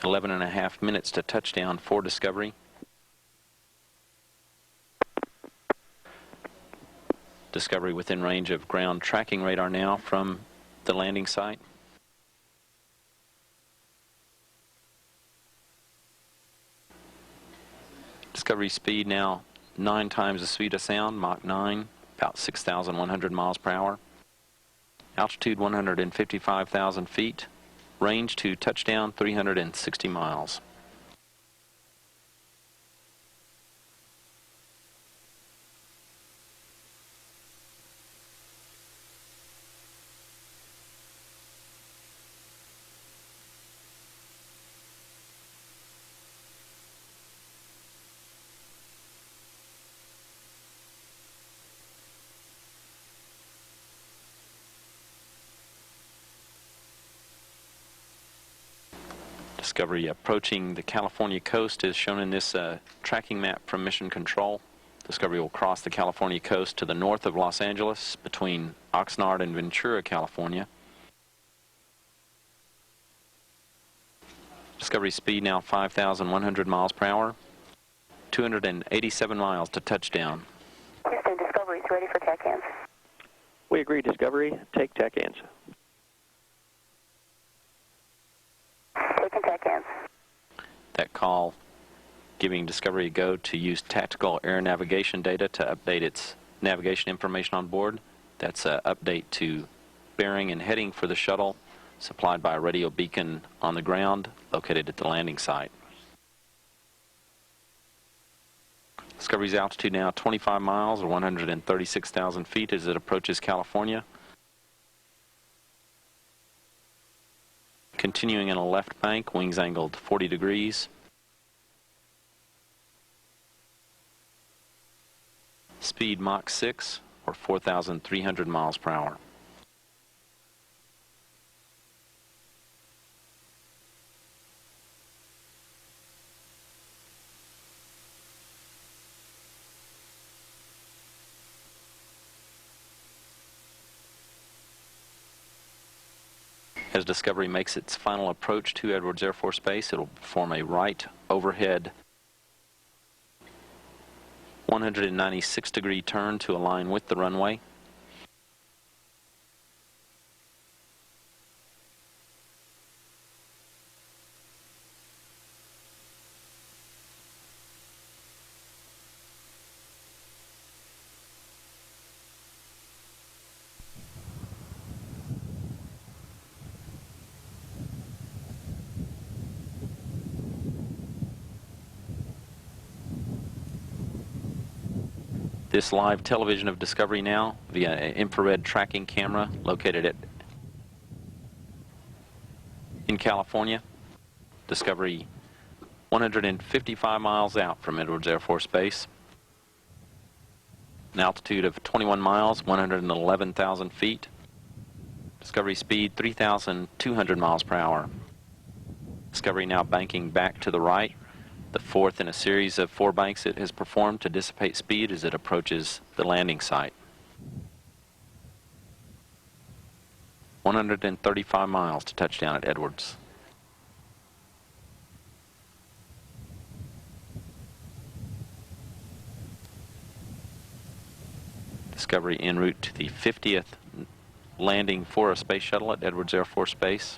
11.5 minutes to touchdown for Discovery. Discovery within range of ground tracking radar now from the landing site. Discovery speed now 9 times the speed of sound, Mach 9, about 6,100 miles per hour. Altitude 155,000 feet. Range to touchdown 360 miles. Discovery approaching the California coast is shown in this tracking map from Mission Control. Discovery will cross the California coast to the north of Los Angeles between Oxnard and Ventura, California. Discovery speed now 5,100 miles per hour, 287 miles to touchdown. Houston, Discovery is ready for TACANS. We agree, Discovery. Take TACANS. Taking TACANS. That call giving Discovery a go to use tactical air navigation data to update its navigation information on board. That's an update to bearing and heading for the shuttle, supplied by a radio beacon on the ground located at the landing site. Discovery's altitude now 25 miles or 136,000 feet as it approaches California. Continuing in a left bank, wings angled 40 degrees. Speed Mach 6 or 4,300 miles per hour. As Discovery makes its final approach to Edwards Air Force Base, it will perform a right overhead 196-degree turn to align with the runway. This live television of Discovery now via an infrared tracking camera located in California. Discovery 155 miles out from Edwards Air Force Base. An altitude of 21 miles, 111,000 feet. Discovery speed 3,200 miles per hour. Discovery now banking back to the right, the fourth in a series of 4 banks it has performed to dissipate speed as it approaches the landing site. 135 miles to touchdown at Edwards. Discovery en route to the 50th landing for a space shuttle at Edwards Air Force Base.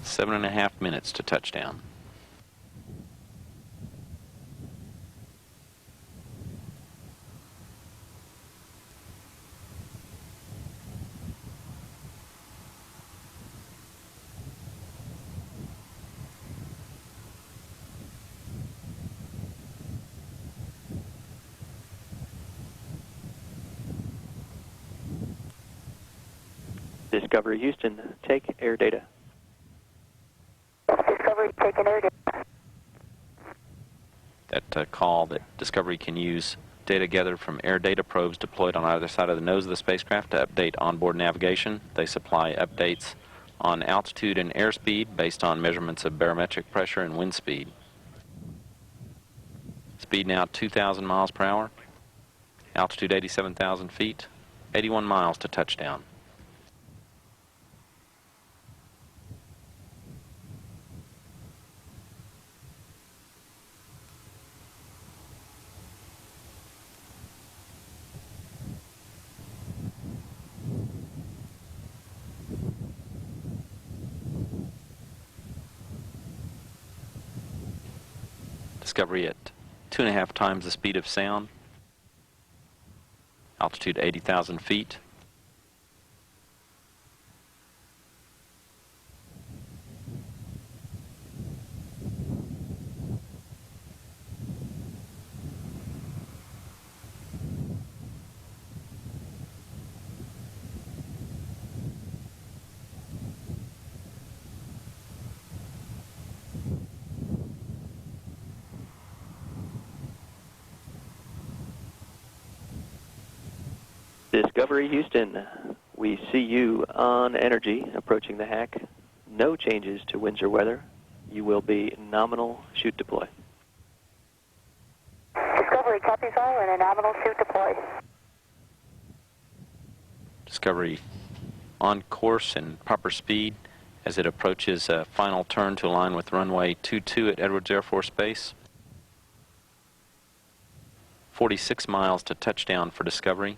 Seven and a half minutes to touchdown. Discovery Houston, take air data. Discovery taking air data. That call that Discovery can use data gathered from air data probes deployed on either side of the nose of the spacecraft to update onboard navigation. They supply updates on altitude and airspeed based on measurements of barometric pressure and wind speed. Speed now 2,000 miles per hour. Altitude 87,000 feet, 81 miles to touchdown. Discovery at 2.5 times the speed of sound. Altitude 80,000 feet. Discovery Houston, we see you on energy approaching the hack. No changes to winds or weather. You will be nominal shoot deploy. Discovery copies all and a nominal shoot deploy. Discovery on course and proper speed as it approaches a final turn to align with runway 22 at Edwards Air Force Base. 46 miles to touchdown for Discovery.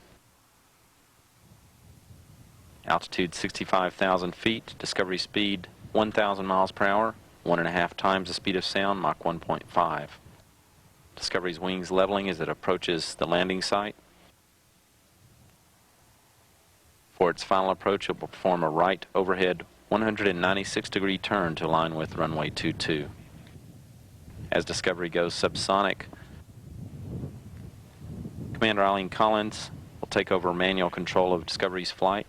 Altitude 65,000 feet, Discovery speed 1,000 miles per hour, 1.5 times the speed of sound, Mach 1.5. Discovery's wings leveling as it approaches the landing site. For its final approach, it will perform a right overhead 196-degree turn to align with runway 22. As Discovery goes subsonic, Commander Eileen Collins will take over manual control of Discovery's flight.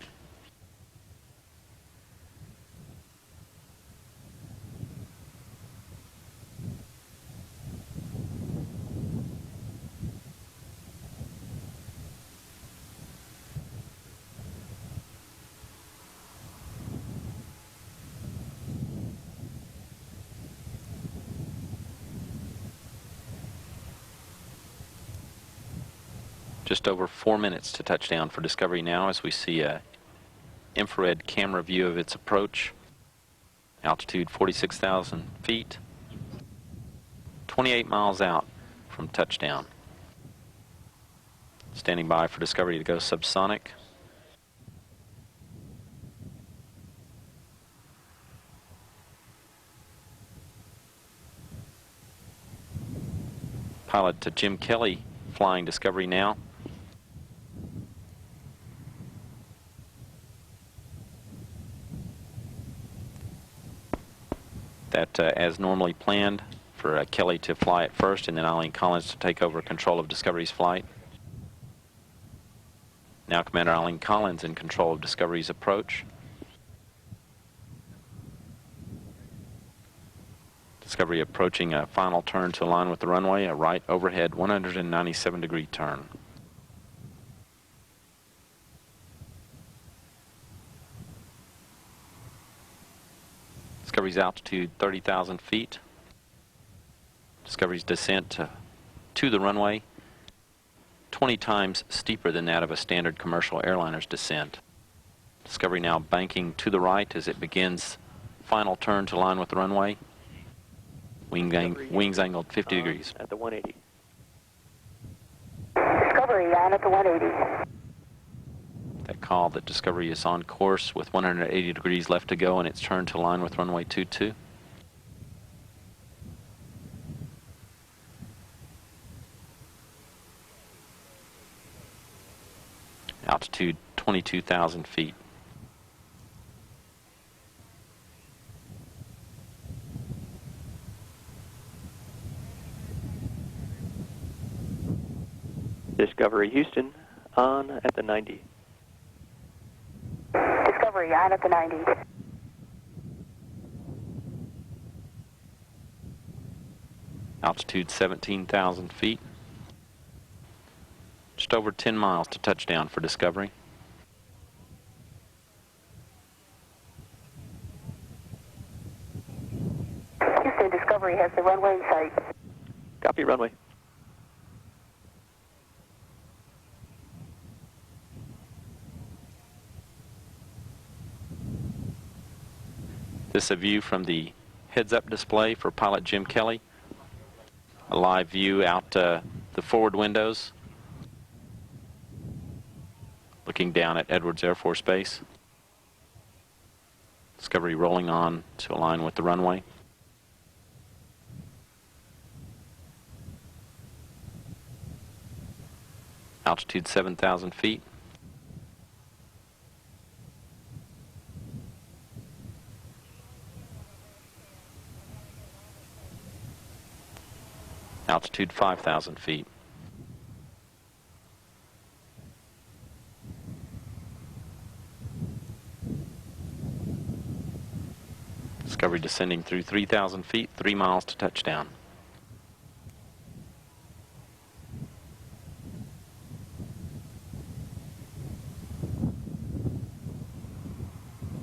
Just over 4 minutes to touchdown for Discovery now as we see a infrared camera view of its approach. Altitude 46,000 feet, 28 miles out from touchdown. Standing by for Discovery to go subsonic. Pilot Jim Kelly flying Discovery now. That, as normally planned, for Kelly to fly it first and then Eileen Collins to take over control of Discovery's flight. Now Commander Eileen Collins in control of Discovery's approach. Discovery approaching a final turn to align with the runway, a right overhead 197-degree turn. Discovery's altitude 30,000 feet. Discovery's descent to the runway 20 times steeper than that of a standard commercial airliner's descent. Discovery now banking to the right as it begins final turn to align with the runway. Wings angled 50 degrees. At the 180. Discovery on at the 180. That call that Discovery is on course with 180 degrees left to go and its turn to align with runway 22. Altitude 22,000 feet. Discovery Houston on at the 90. Discovery on at the 90. Altitude 17,000 feet. Just over 10 miles to touchdown for Discovery. Houston, Discovery has the runway in sight. Copy runway. This is a view from the heads-up display for pilot Jim Kelly. A live view out the forward windows, looking down at Edwards Air Force Base. Discovery rolling on to align with the runway. Altitude 7,000 feet. Altitude 5,000 feet. Discovery descending through 3,000 feet, 3 miles to touchdown.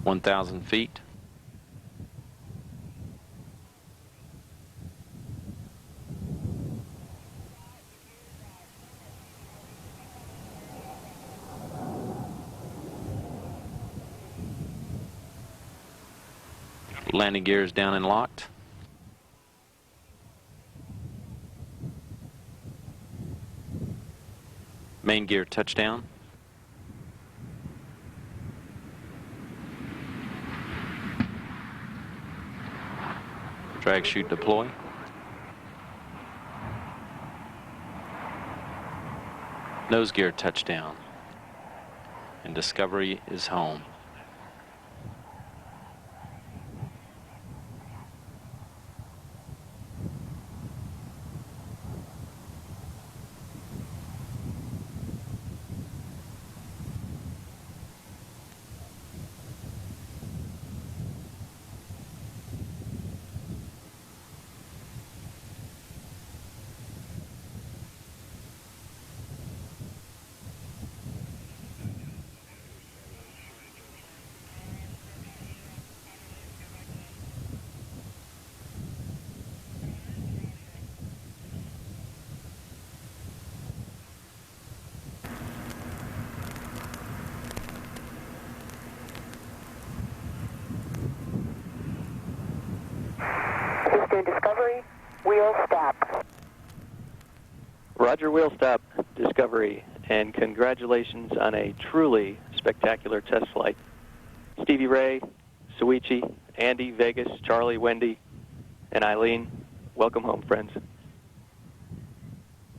(1,000 feet). Landing gears down and locked. Main gear touchdown. Drag chute deploy. Nose gear touchdown. And Discovery is home. Discovery, wheel stop. Roger, wheel stop, Discovery, and congratulations on a truly spectacular test flight. Stevie Ray, Suichi, Andy, Vegas, Charlie, Wendy, and Eileen, welcome home, friends.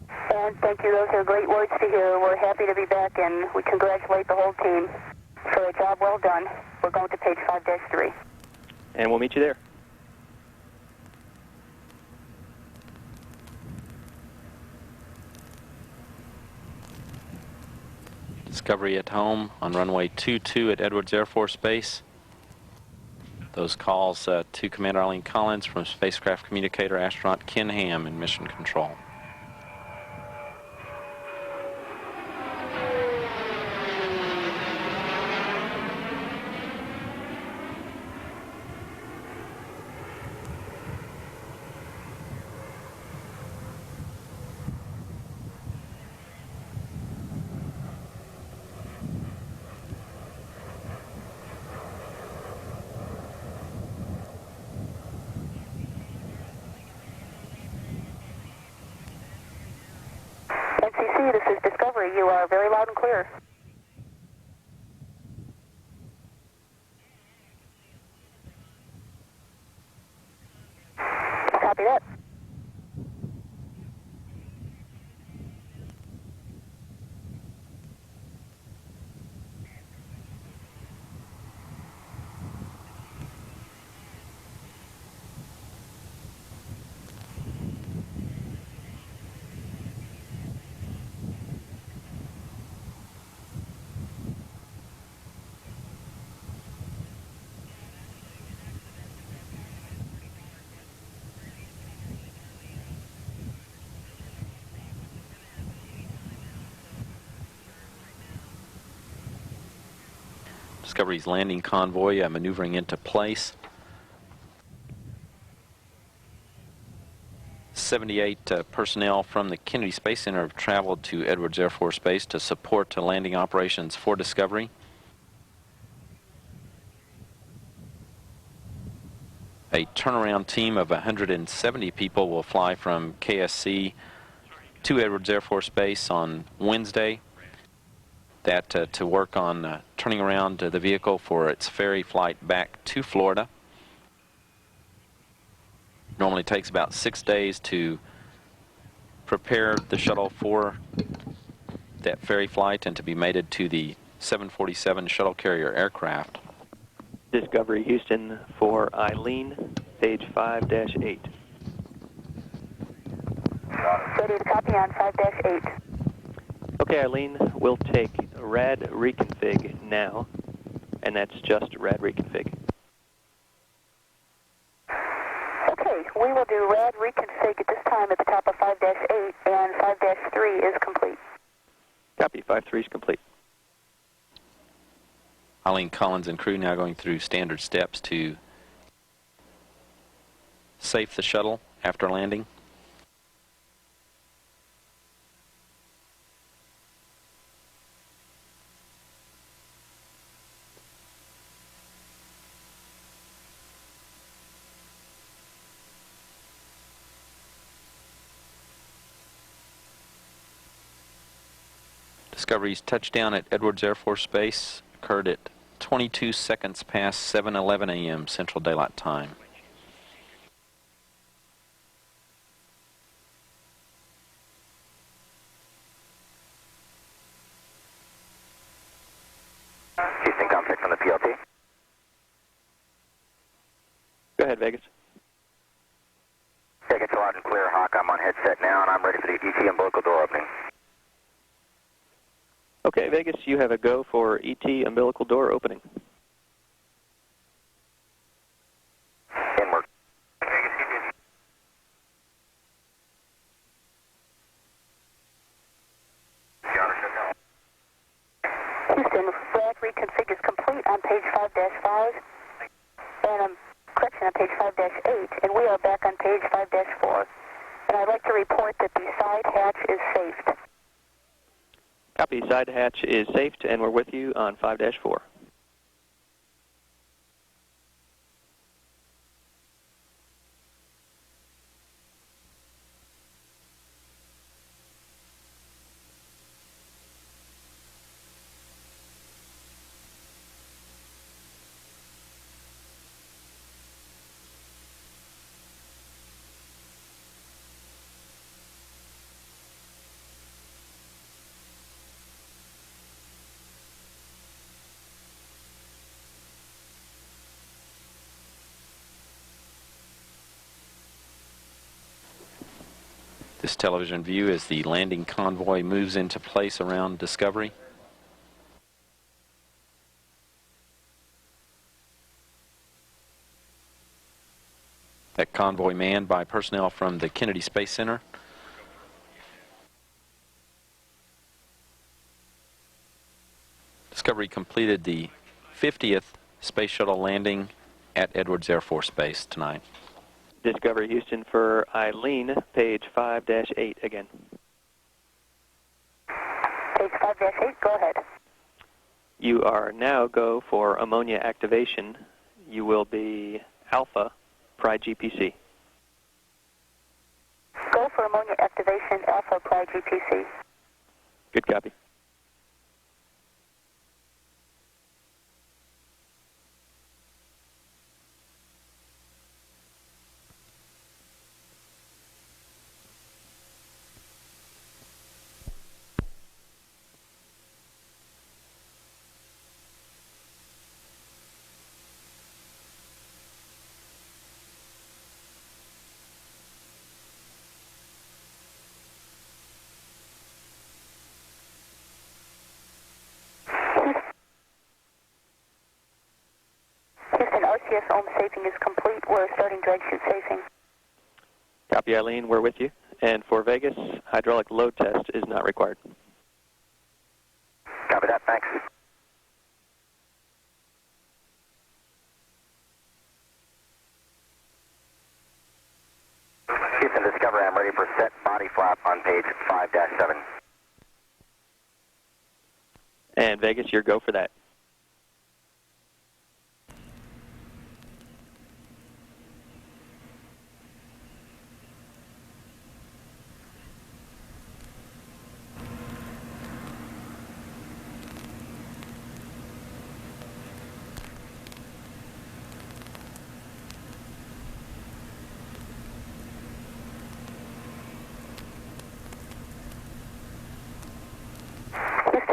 And thank you. Those are great words to hear. We're happy to be back, and we congratulate the whole team for a job well done. We're going to page 5-3. And we'll meet you there. Discovery at home on runway 22 at Edwards Air Force Base. Those calls to Commander Eileen Collins from spacecraft communicator astronaut Ken Ham in Mission Control. NCC, this is Discovery. You are very loud and clear. Copy that. Discovery's landing convoy maneuvering into place. 78 personnel from the Kennedy Space Center have traveled to Edwards Air Force Base to support landing operations for Discovery. A turnaround team of 170 people will fly from KSC to Edwards Air Force Base on Wednesday. That to work on turning around the vehicle for its ferry flight back to Florida. Normally takes about 6 days to prepare the shuttle for that ferry flight and to be mated to the 747 shuttle carrier aircraft. Discovery Houston for Eileen, page 5-8. Ready to copy on 5-8. Okay, Eileen, we'll take rad reconfig now, and that's just rad reconfig. Okay, we will do rad reconfig at this time at the top of 5-8, and 5-3 is complete. Copy, 5-3 is complete. Eileen Collins and crew now going through standard steps to safe the shuttle after landing. Discovery's touchdown at Edwards Air Force Base occurred at 22 seconds past 7:11 a.m. Central Daylight Time. Houston, contact from the PLT. Go ahead, Vegas. Vegas, loud and clear, Hawk. I'm on headset now, and I'm ready for the ET umbilical door opening. Okay, Vegas, you have a go for ET umbilical door opening. Inward. Houston, rad reconfig is complete on page 5-5, and correction on page 5-8, and we are back on page 5-4. And I'd like to report that the side hatch is safed. Copy, side hatch is safed, and we're with you on 5-4. This television view as the landing convoy moves into place around Discovery. That convoy manned by personnel from the Kennedy Space Center. Discovery completed the 50th space shuttle landing at Edwards Air Force Base tonight. Discovery Houston for Eileen, page 5-8 again. Page 5-8, go ahead. You are now go for ammonia activation. You will be Alpha, Pri GPC. Go for ammonia activation, Alpha Pri GPC. Good copy. Houston, RCS ohm safing is complete. We're starting drag chute safing. Copy, Eileen, we're with you. And for Vegas, hydraulic load test is not required. Copy that, thanks. Houston, Discovery, I'm ready for set body flap on page 5-7. And Vegas, your go for that.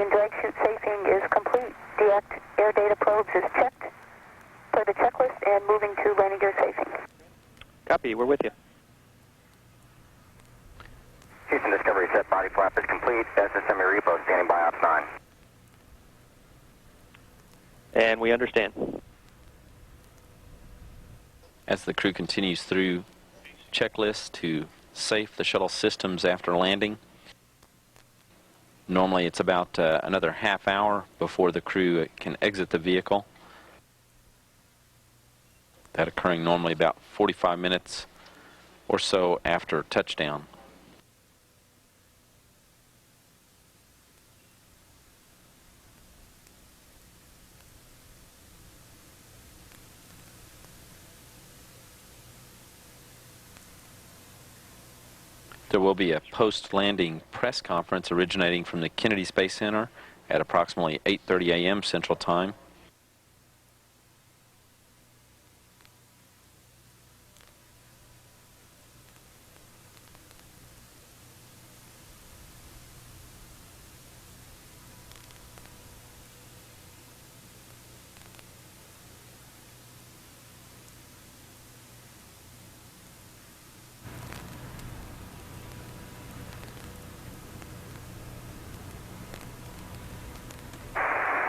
and drag chute safing is complete. Deact air data probes is checked per the checklist and moving to landing gear safing. Copy, we're with you. Houston Discovery set body flap is complete. SSME repo standing by Ops 9. And we understand. As the crew continues through checklists to safe the shuttle systems after landing, normally it's about another half hour before the crew can exit the vehicle. That occurring normally about 45 minutes or so after touchdown. There will be a post-landing press conference originating from the Kennedy Space Center at approximately 8:30 a.m. Central Time.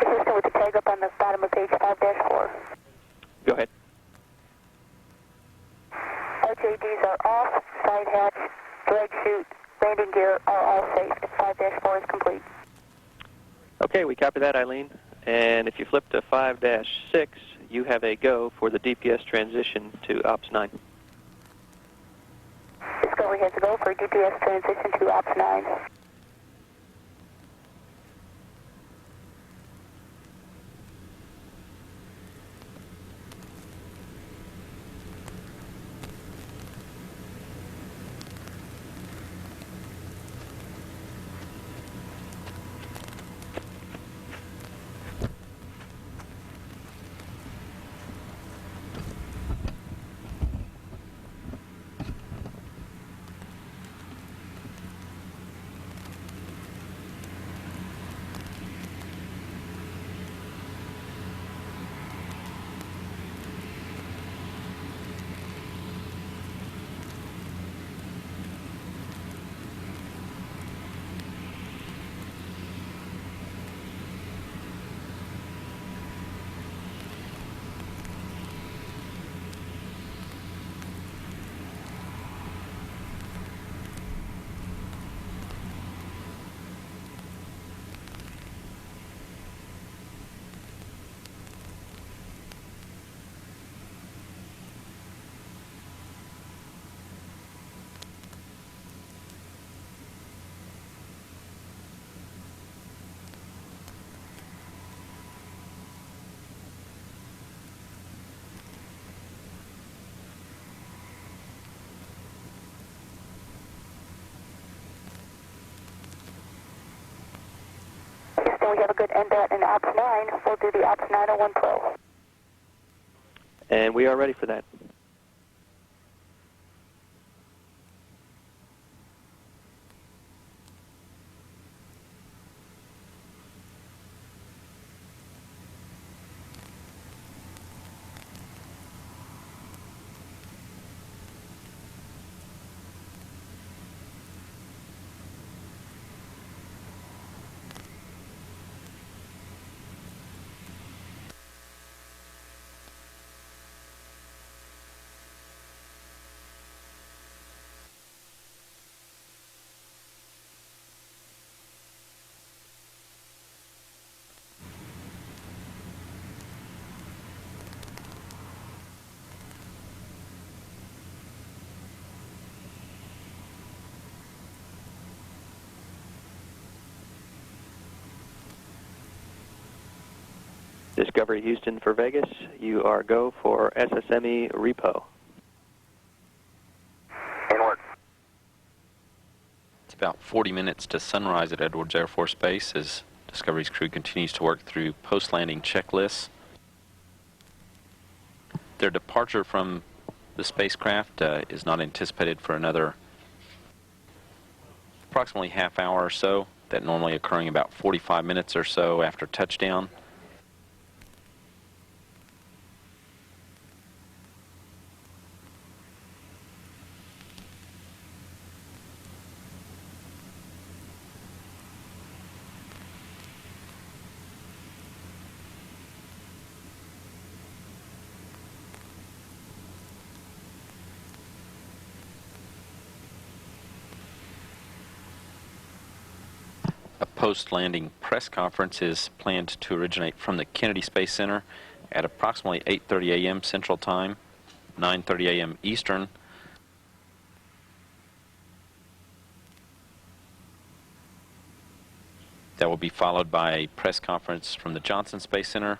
Houston with the tag up on the bottom of page 5-4. Go ahead. RJDs are off, side hatch, drag chute, landing gear are all safe. 5-4 is complete. Okay, we copy that, Eileen. And if you flip to 5-6, you have a go for the DPS transition to Ops 9. Discovery has a go for DPS transition to Ops 9. We have a good NDAT in Ops 9. We'll do the Ops 901 Pro. And we are ready for that. Discovery Houston for Vegas, you are go for SSME repo. Inward. It's about 40 minutes to sunrise at Edwards Air Force Base as Discovery's crew continues to work through post-landing checklists. Their departure from the spacecraft is not anticipated for another approximately half hour or so. that normally occurring about 45 minutes or so after touchdown. A post-landing press conference is planned to originate from the Kennedy Space Center at approximately 8:30 a.m. Central Time, 9:30 a.m. Eastern. That will be followed by a press conference from the Johnson Space Center.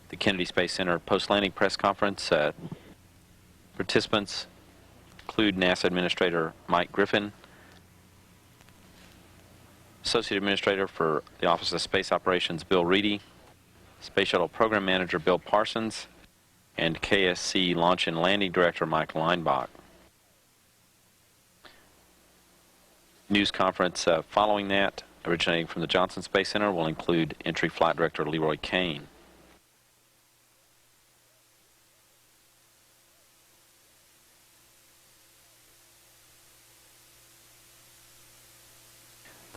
The Kennedy Space Center post-landing press conference. Participants include NASA Administrator Mike Griffin, Associate Administrator for the Office of Space Operations Bill Reedy, Space Shuttle Program Manager Bill Parsons, and KSC Launch and Landing Director Mike Leinbach. News conference following that, originating from the Johnson Space Center, will include Entry Flight Director Leroy Kane.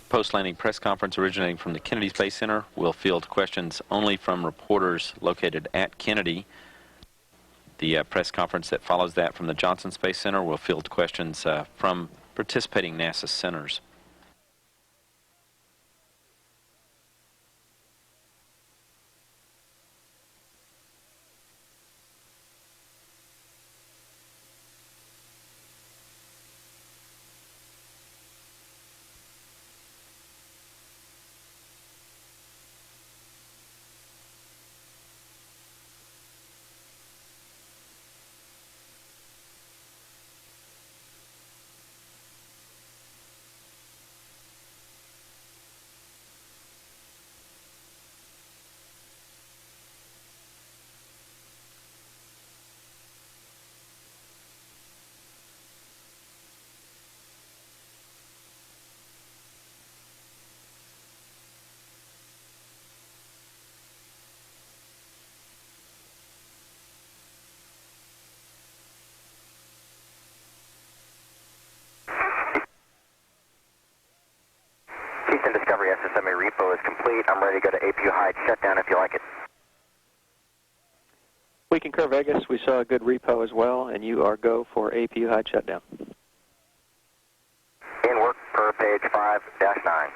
Post-landing press conference originating from the Kennedy Space Center will field questions only from reporters located at Kennedy. The press conference that follows that from the Johnson Space Center will field questions from participating NASA centers. Houston Discovery SSMA repo is complete. I'm ready to go to APU hide shutdown if you like it. We concur, Vegas. We saw a good repo as well, and you are go for APU hide shutdown. In work per page 5-9.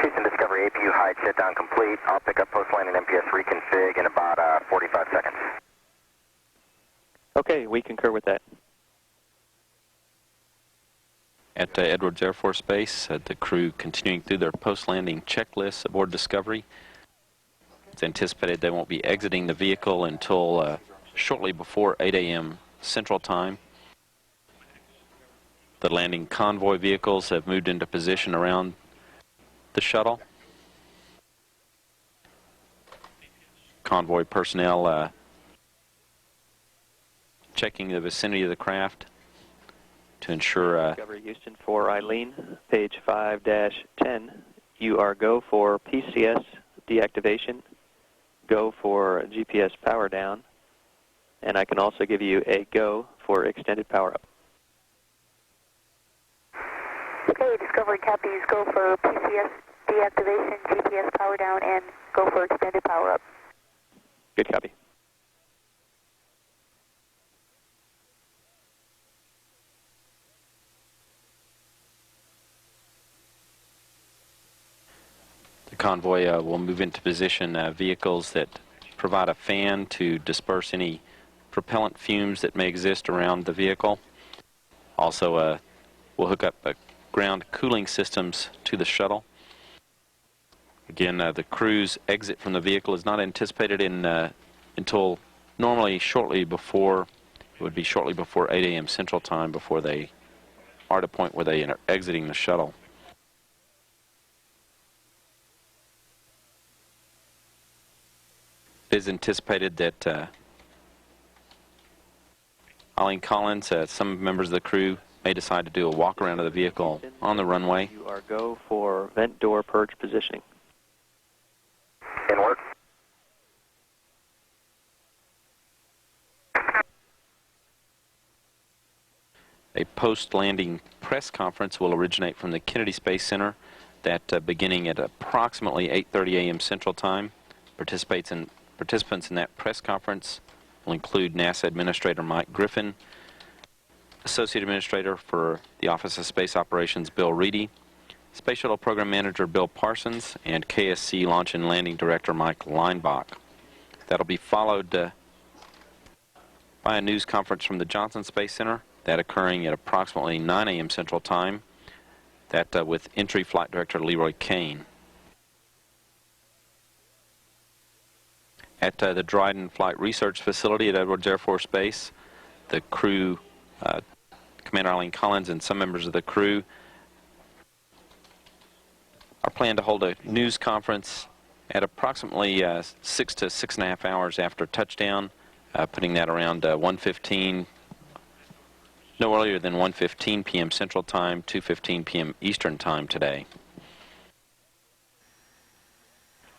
Houston Discovery APU hide shutdown complete. I'll pick up post-landing MPS reconfig in about 45 seconds. Okay, we concur with that. At Edwards Air Force Base, the crew continuing through their post-landing checklists aboard Discovery. It's anticipated they won't be exiting the vehicle until shortly before 8 a.m. Central Time. The landing convoy vehicles have moved into position around the shuttle. Convoy personnel checking the vicinity of the craft to ensure... Discovery Houston for Eileen, page 5-10. You are go for PCS deactivation, go for GPS power down, and I can also give you a go for extended power up. Okay, Discovery copies, go for PCS deactivation, GPS power down, and go for extended power up. Good copy. The convoy will move into position vehicles that provide a fan to disperse any propellant fumes that may exist around the vehicle. Also, we'll hook up ground cooling systems to the shuttle. Again, the crew's exit from the vehicle is not anticipated until normally shortly before, it would be shortly before 8 a.m. Central Time before they are at a point where they are exiting the shuttle. It is anticipated that Eileen Collins, some members of the crew may decide to do a walk around of the vehicle on the runway. You are go for vent door purge positioning. In work. A post-landing press conference will originate from the Kennedy Space Center that beginning at approximately 8:30 a.m. Central Time. Participants in that press conference will include NASA Administrator Mike Griffin, Associate Administrator for the Office of Space Operations Bill Reedy, Space Shuttle Program Manager Bill Parsons, and KSC Launch and Landing Director Mike Leinbach. That'll be followed by a news conference from the Johnson Space Center, that occurring at approximately 9 a.m. Central Time, that with Entry Flight Director Leroy Kane. At the Dryden Flight Research Facility at Edwards Air Force Base, the crew, Commander Eileen Collins and some members of the crew are planning to hold a news conference at approximately 6 to 6.5 hours after touchdown, putting that around 1:15, no earlier than 1:15 p.m. Central Time, 2:15 p.m. Eastern Time today.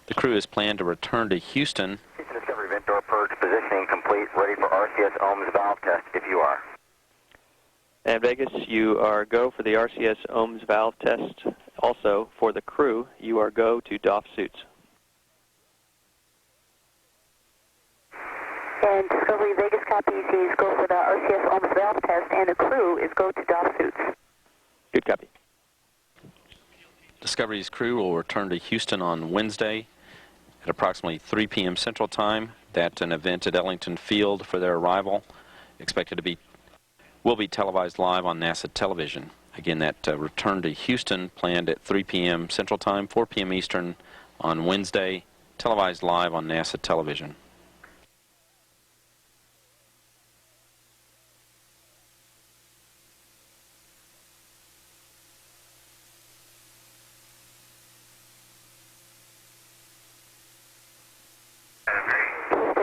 The crew is planned to return to Houston. Houston Discovery vent door purge positioning complete, ready for RCS ohms valve test if you are. And Vegas, you are go for the RCS ohms valve test. Also, for the crew, you are go to doff suits. And Discovery Vegas copies, he's go for the RCS ohms valve test, and the crew is go to doff suits. Good copy. Discovery's crew will return to Houston on Wednesday at approximately 3 p.m. Central Time. That's an event at Ellington Field for their arrival, expected to will be televised live on NASA television. Again, that return to Houston planned at 3 p.m. Central Time, 4 p.m. Eastern on Wednesday, televised live on NASA television.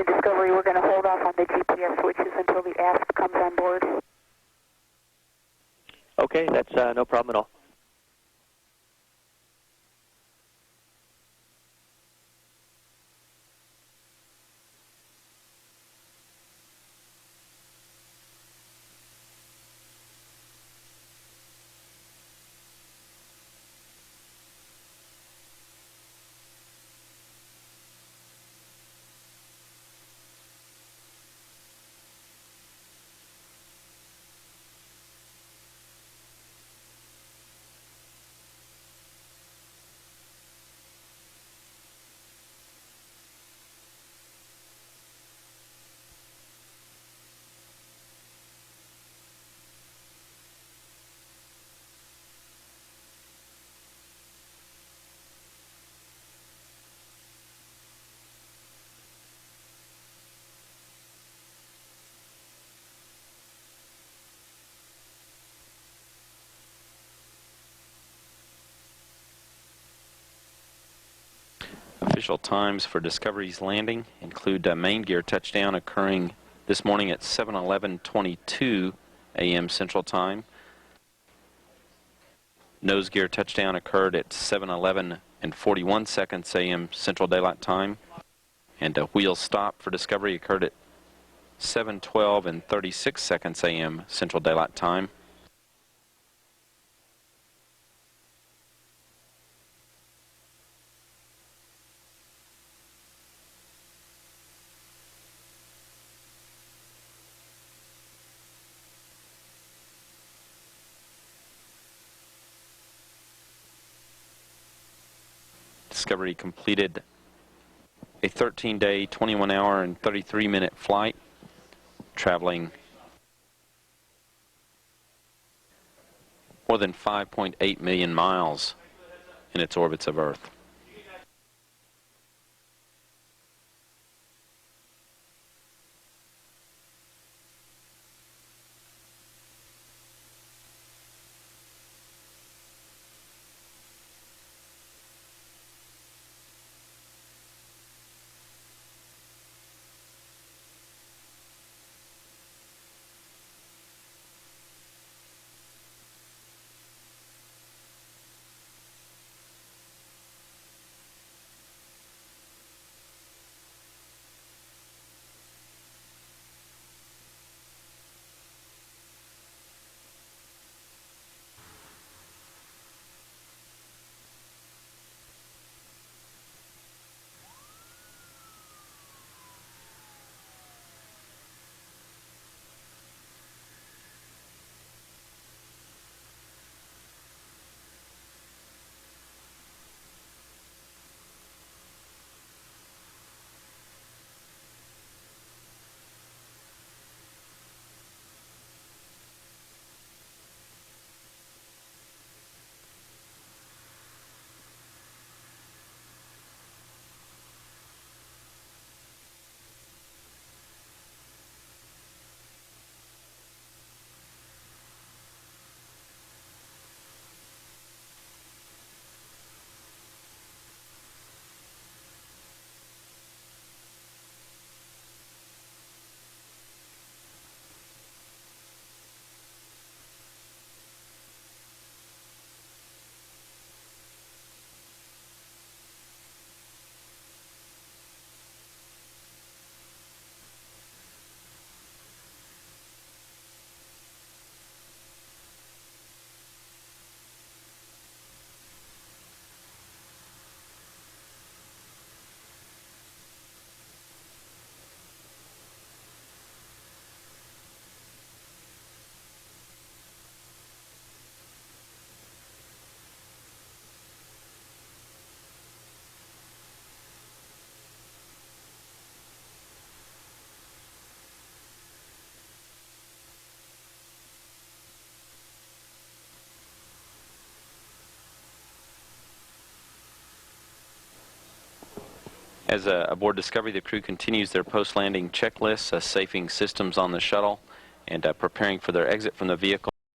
Discovery, we're going to hold off on the GPS switches until the ASP comes on board. Okay, that's no problem at all. Official times for Discovery's landing include main gear touchdown occurring this morning at 7:11:22 a.m. Central Time. Nose gear touchdown occurred at 7:11:41 a.m. Central Daylight Time. And a wheel stop for Discovery occurred at 7:12:36 a.m. Central Daylight Time. Discovery completed a 13-day, 21-hour, and 33-minute flight, traveling more than 5.8 million miles in its orbits of Earth. As aboard Discovery, the crew continues their post-landing checklists, safing systems on the shuttle, and preparing for their exit from the vehicle.